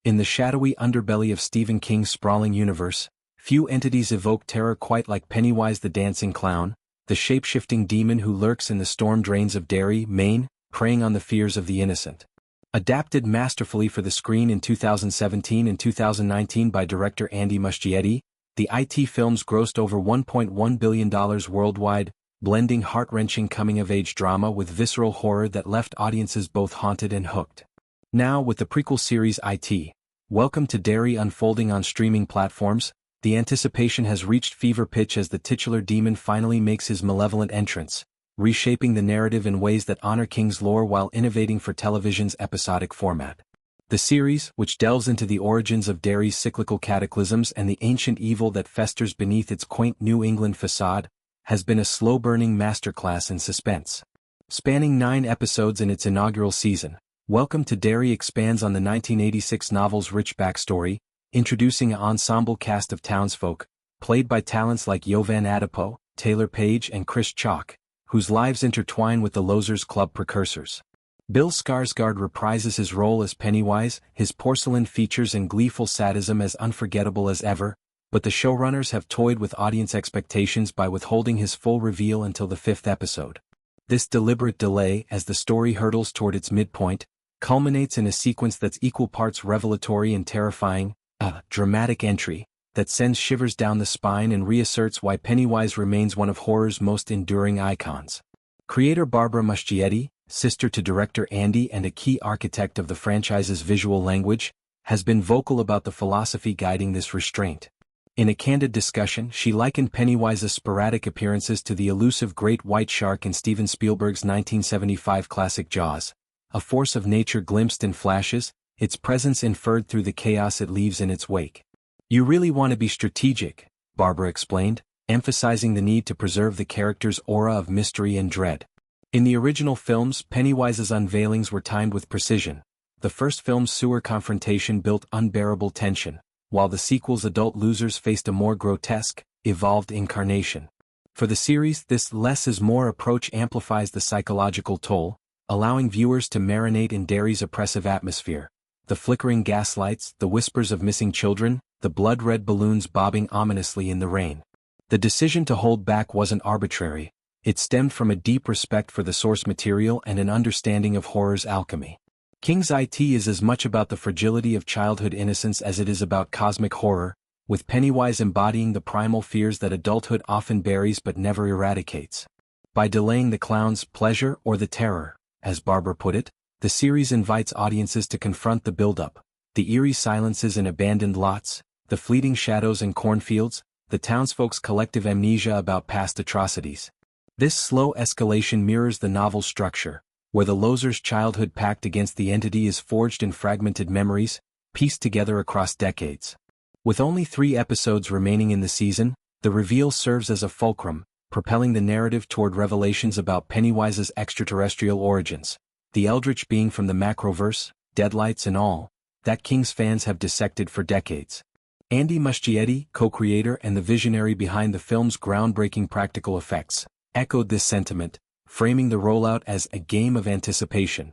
In the shadowy underbelly of Stephen King's sprawling universe, few entities evoke terror quite like Pennywise the dancing clown, the shape-shifting demon who lurks in the storm drains of Derry, Maine, preying on the fears of the innocent. Adapted masterfully for the screen in 2017 and 2019 by director Andy Muschietti, the IT films grossed over $1.1 billion worldwide, blending heart-wrenching coming-of-age drama with visceral horror that left audiences both haunted and hooked. Now with the prequel series IT, Welcome to Derry unfolding on streaming platforms, the anticipation has reached fever pitch as the titular demon finally makes his malevolent entrance, reshaping the narrative in ways that honor King's lore while innovating for television's episodic format. The series, which delves into the origins of Derry's cyclical cataclysms and the ancient evil that festers beneath its quaint New England facade, has been a slow-burning masterclass in suspense. Spanning 9 episodes in its inaugural season, Welcome to Derry expands on the 1986 novel's rich backstory, introducing an ensemble cast of townsfolk, played by talents like Jovan Adipo, Taylor Page and Chris Chalk, whose lives intertwine with the Losers Club precursors. Bill Skarsgård reprises his role as Pennywise, his porcelain features and gleeful sadism as unforgettable as ever, but the showrunners have toyed with audience expectations by withholding his full reveal until the 5th episode. This deliberate delay, as the story hurtles toward its midpoint, culminates in a sequence that's equal parts revelatory and terrifying, a dramatic entry that sends shivers down the spine and reasserts why Pennywise remains one of horror's most enduring icons. Creator Barbara Muschietti, sister to director Andy and a key architect of the franchise's visual language, has been vocal about the philosophy guiding this restraint. In a candid discussion, she likened Pennywise's sporadic appearances to the elusive great white shark in Steven Spielberg's 1975 classic Jaws, a force of nature glimpsed in flashes, its presence inferred through the chaos it leaves in its wake. "You really want to be strategic," Barbara explained, emphasizing the need to preserve the character's aura of mystery and dread. In the original films, Pennywise's unveilings were timed with precision. The first film's sewer confrontation built unbearable tension, while the sequel's adult losers faced a more grotesque, evolved incarnation. For the series, this less is more approach amplifies the psychological toll, allowing viewers to marinate in Derry's oppressive atmosphere. The flickering gaslights, the whispers of missing children, the blood-red balloons bobbing ominously in the rain. The decision to hold back wasn't arbitrary. It stemmed from a deep respect for the source material and an understanding of horror's alchemy. King's IT is as much about the fragility of childhood innocence as it is about cosmic horror, with Pennywise embodying the primal fears that adulthood often buries but never eradicates. By delaying the clown's pleasure or the terror, as Barbara put it, the series invites audiences to confront the buildup, the eerie silences in abandoned lots, the fleeting shadows in cornfields, the townsfolk's collective amnesia about past atrocities. This slow escalation mirrors the novel's structure, where the loser's childhood pact against the entity is forged in fragmented memories, pieced together across decades. With only 3 episodes remaining in the season, the reveal serves as a fulcrum, propelling the narrative toward revelations about Pennywise's extraterrestrial origins, the eldritch being from the macroverse, deadlights and all, that King's fans have dissected for decades. Andy Muschietti, co-creator and the visionary behind the film's groundbreaking practical effects, echoed this sentiment, framing the rollout as a game of anticipation.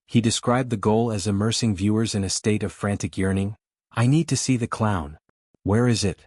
He described the goal as immersing viewers in a state of frantic yearning. "I need to see the clown. Where is it?"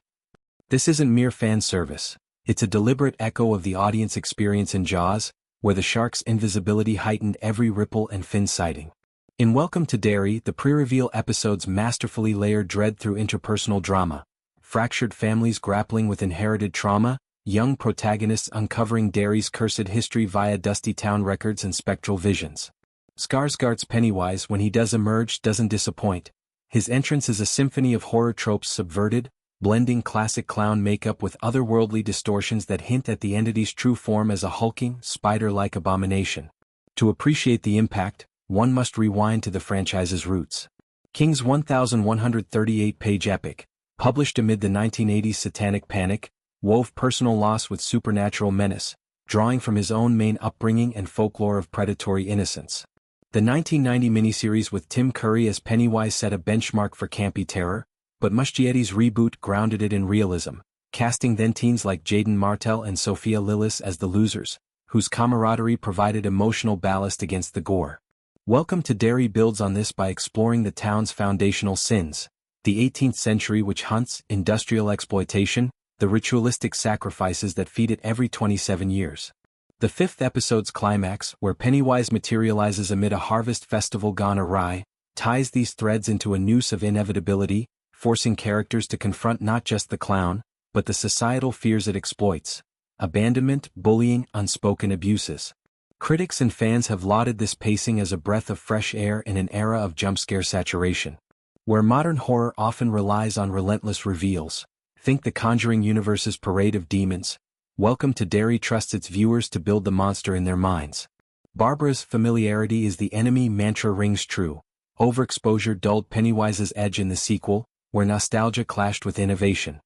This isn't mere fan service. It's a deliberate echo of the audience experience in Jaws, where the shark's invisibility heightened every ripple and fin sighting. In Welcome to Derry, the pre-reveal episodes masterfully layer dread through interpersonal drama, fractured families grappling with inherited trauma, young protagonists uncovering Derry's cursed history via dusty town records and spectral visions. Skarsgård's Pennywise, when he does emerge, doesn't disappoint. His entrance is a symphony of horror tropes subverted, blending classic clown makeup with otherworldly distortions that hint at the entity's true form as a hulking, spider-like abomination. To appreciate the impact, one must rewind to the franchise's roots. King's 1,138-page epic, published amid the 1980s satanic panic, wove personal loss with supernatural menace, drawing from his own main upbringing and folklore of predatory innocence. The 1990 miniseries with Tim Curry as Pennywise set a benchmark for campy terror, but Muschietti's reboot grounded it in realism, casting then-teens like Jaden Martell and Sophia Lillis as the losers, whose camaraderie provided emotional ballast against the gore. Welcome to Derry builds on this by exploring the town's foundational sins, the 18th century witch-hunts, industrial exploitation, the ritualistic sacrifices that feed it every 27 years. The fifth episode's climax, where Pennywise materializes amid a harvest festival gone awry, ties these threads into a noose of inevitability, forcing characters to confront not just the clown, but the societal fears it exploits: abandonment, bullying, unspoken abuses. Critics and fans have lauded this pacing as a breath of fresh air in an era of jump-scare saturation. Where modern horror often relies on relentless reveals, think The Conjuring universe's parade of demons, Welcome to Derry trusts its viewers to build the monster in their minds. Barbara's familiarity is the enemy mantra rings true. Overexposure dulled Pennywise's edge in the sequel, where nostalgia clashed with innovation.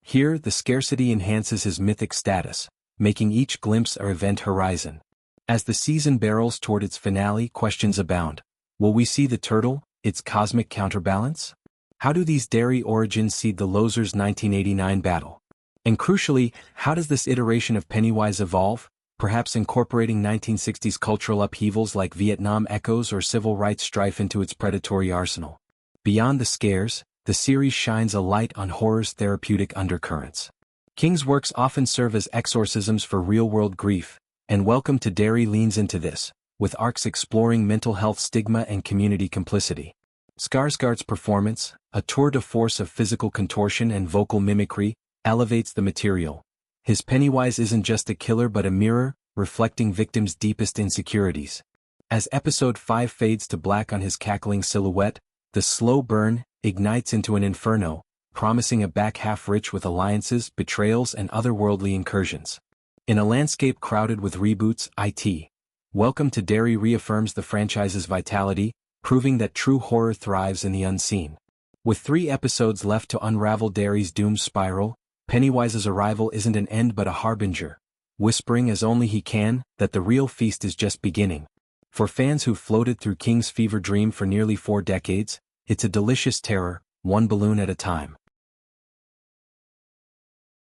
Here, the scarcity enhances his mythic status, making each glimpse a event horizon. As the season barrels toward its finale, questions abound. Will we see the turtle, its cosmic counterbalance? How do these Derry origins seed the Losers' 1989 battle? And crucially, how does this iteration of Pennywise evolve, perhaps incorporating 1960s cultural upheavals like Vietnam echoes or civil rights strife into its predatory arsenal? Beyond the scares, the series shines a light on horror's therapeutic undercurrents. King's works often serve as exorcisms for real-world grief, and Welcome to Derry leans into this, with arcs exploring mental health stigma and community complicity. Skarsgård's performance, a tour de force of physical contortion and vocal mimicry, elevates the material. His Pennywise isn't just a killer but a mirror, reflecting victims' deepest insecurities. As episode 5 fades to black on his cackling silhouette, the slow burn ignites into an inferno, promising a back half rich with alliances, betrayals, and otherworldly incursions. In a landscape crowded with reboots, Welcome to Derry reaffirms the franchise's vitality, proving that true horror thrives in the unseen. With 3 episodes left to unravel Derry's doomed spiral, Pennywise's arrival isn't an end but a harbinger, whispering as only he can that the real feast is just beginning. For fans who've floated through King's fever dream for nearly 4 decades, it's a delicious terror, one balloon at a time.